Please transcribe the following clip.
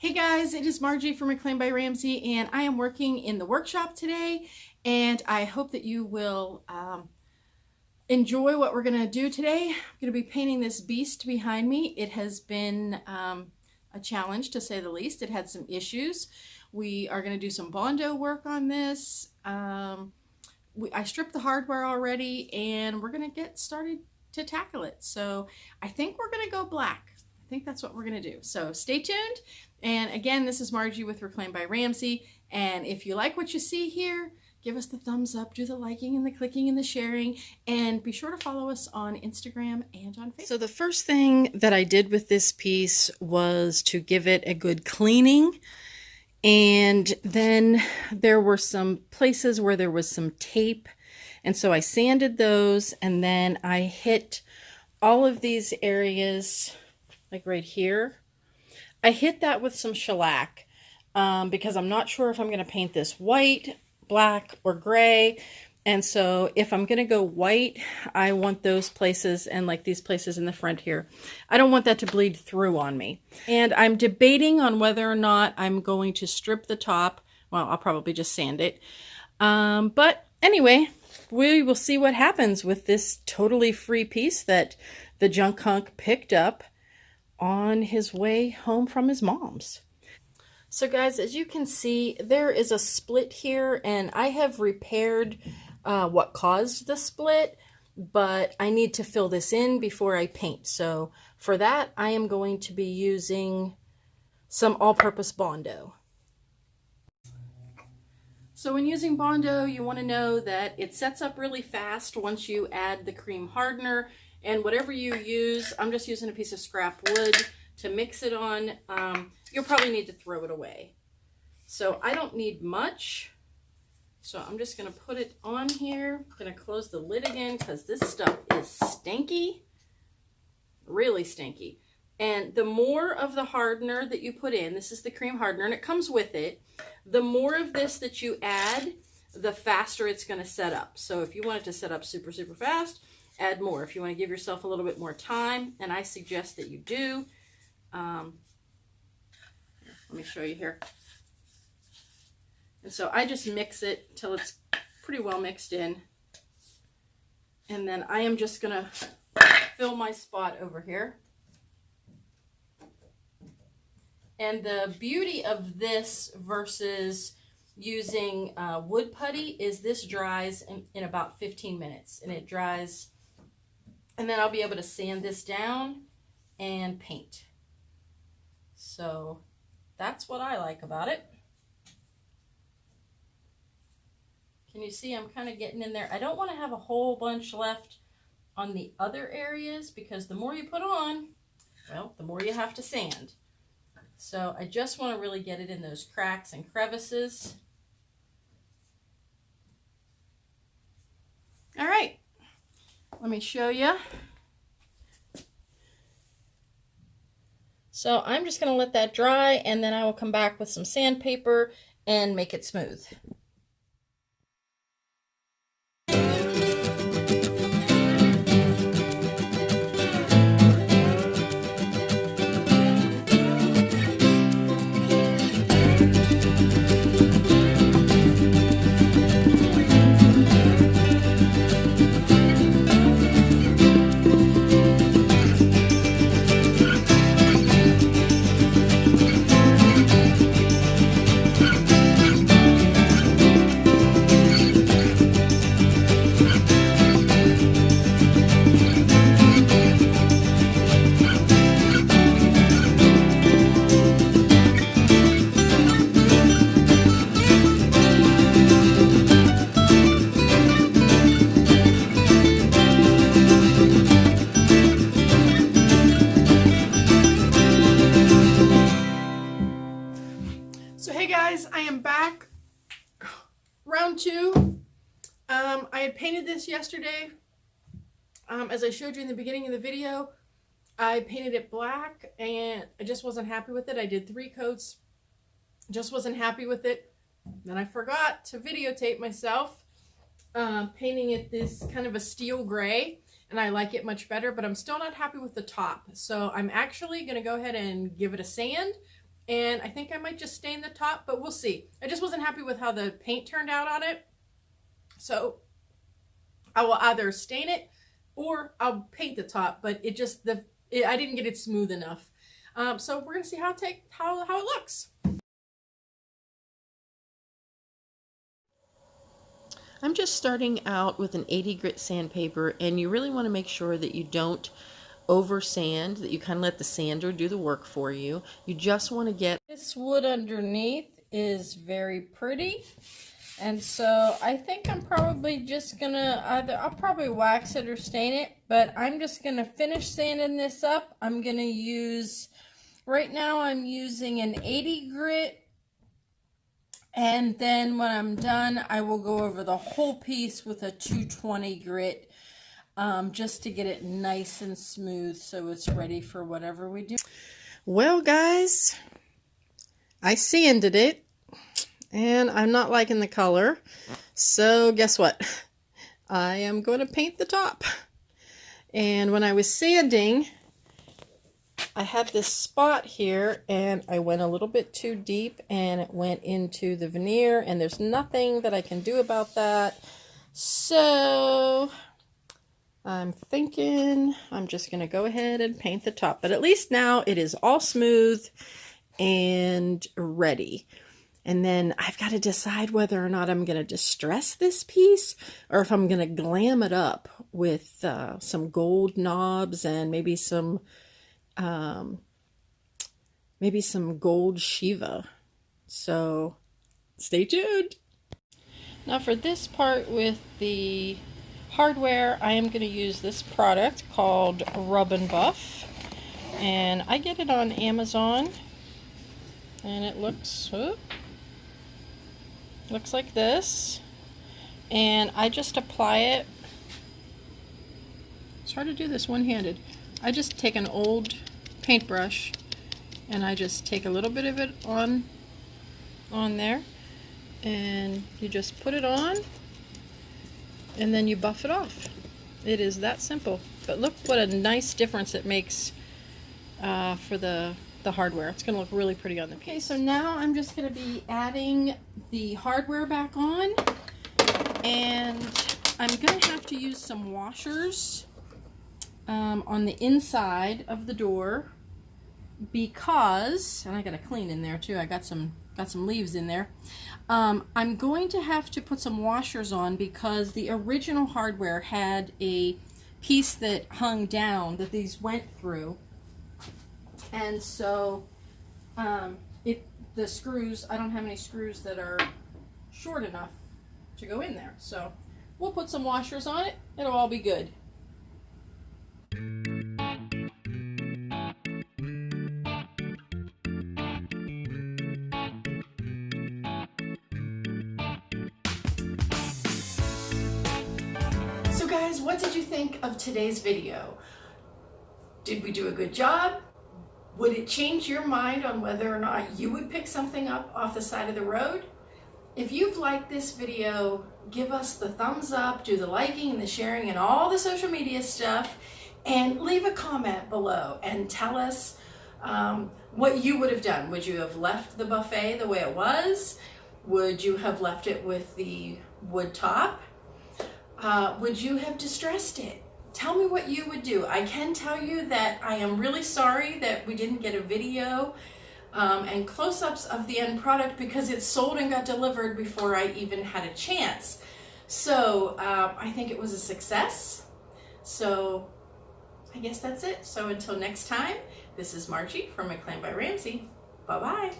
Hey guys, it is Margie from Reclaimed by Ramsey, and I am working in the workshop today, and I hope that you will enjoy what we're going to do today. I'm going to be painting this beast behind me. It has been a challenge, to say the least. It had some issues. We are going to do some Bondo work on this. I stripped the hardware already, and we're going to get started to tackle it. So I think we're going to go black. I think that's what we're going to do. So stay tuned. And again, this is Margie with Reclaimed by Ramsey. And if you like what you see here, give us the thumbs up, do the liking and the clicking and the sharing, and be sure to follow us on Instagram and on Facebook. So the first thing that I did with this piece was to give it a good cleaning. And then there were some places where there was some tape. And so I sanded those, and then I hit all of these areas, like right here. I hit that with some shellac because I'm not sure if I'm going to paint this white, black, or gray. And so if I'm going to go white, I want those places and like these places in the front here. I don't want that to bleed through on me. And I'm debating on whether or not I'm going to strip the top. Well, I'll probably just sand it. But anyway, we will see what happens with this totally free piece that the junk hunk picked up on his way home from his mom's. So guys, as you can see, there is a split here, and I have repaired what caused the split, but I need to fill this in before I paint. So for that, I am going to be using some all-purpose Bondo. So when using Bondo, you want to know that it sets up really fast once you add the cream hardener. And whatever you use, I'm just using a piece of scrap wood to mix it on. You'll probably need to throw it away. So I don't need much. So I'm just going to put it on here. I'm going to close the lid again because this stuff is stinky. Really stinky. And the more of the hardener that you put in, this is the cream hardener, and it comes with it. The more of this that you add, the faster it's going to set up. So if you want it to set up super, super fast, add more. If you want to give yourself a little bit more time, and I suggest that you do. Let me show you here. And so I just mix it till it's pretty well mixed in. And then I am just going to fill my spot over here. And the beauty of this versus using wood putty is this dries in about 15 minutes. And it dries, and then I'll be able to sand this down and paint. So that's what I like about it. Can you see I'm kind of getting in there? I don't want to have a whole bunch left on the other areas because the more you put on, well, the more you have to sand. So I just want to really get it in those cracks and crevices. All right, let me show you. So I'm just going to let that dry, and then I will come back with some sandpaper and make it smooth. So hey guys, I am back. Round two. I had painted this yesterday. As I showed you in the beginning of the video, I painted it black and I just wasn't happy with it. I did 3 coats, just wasn't happy with it. Then I forgot to videotape myself painting it this kind of a steel gray, and I like it much better, but I'm still not happy with the top. So I'm actually going to go ahead and give it a sand And I think I might just stain the top, but we'll see. I just wasn't happy with how the paint turned out on it. So I will either stain it or I'll paint the top, but it just, I didn't get it smooth enough. So we're gonna see how it looks. I'm just starting out with an 80 grit sandpaper, and you really want to make sure that you don't over sand, that you kind of let the sander do the work for you. You just want to get this wood underneath is very pretty, and so I think I'm probably just gonna I'll probably wax it or stain it, but I'm just gonna finish sanding this up. I'm gonna use, right now I'm using an 80 grit, and then when I'm done I will go over the whole piece with a 220 grit, just to get it nice and smooth so it's ready for whatever we do. Well guys, I sanded it and I'm not liking the color, so guess what? I am going to paint the top. And when I was sanding, I had this spot here and I went a little bit too deep and it went into the veneer, and there's nothing that I can do about that. So I'm thinking I'm just going to go ahead and paint the top. But at least now it is all smooth and ready. And then I've got to decide whether or not I'm going to distress this piece or if I'm going to glam it up with some gold knobs and maybe some gold Shiva. So stay tuned. Now for this part with the hardware, I am going to use this product called Rub and Buff, and I get it on Amazon, and it looks like this, and I just apply it. It's hard to do this one-handed. I just take an old paintbrush and I just take a little bit of it on there, and you just put it on and then you buff it off. It is that simple. But look what a nice difference it makes for the hardware. It's going to look really pretty on the piece. Okay, so now I'm just going to be adding the hardware back on, and I'm going to have to use some washers on the inside of the door, because, and I got to clean in there too, I got some leaves in there. I'm going to have to put some washers on because the original hardware had a piece that hung down that these went through, and so the screws, I don't have any screws that are short enough to go in there, so we'll put some washers on it. It'll all be good. So guys, what did you think of today's video? Did we do a good job? Would it change your mind on whether or not you would pick something up off the side of the road? If you've liked this video, give us the thumbs up, do the liking and the sharing and all the social media stuff, and leave a comment below and tell us what you would have done. Would you have left the buffet the way it was? Would you have left it with the wood top? Would you have distressed it? Tell me what you would do. I can tell you that I am really sorry that we didn't get a video and close-ups of the end product because it sold and got delivered before I even had a chance. So I think it was a success. So I guess that's it. So until next time, this is Margie from McLean by Ramsey. Bye-bye.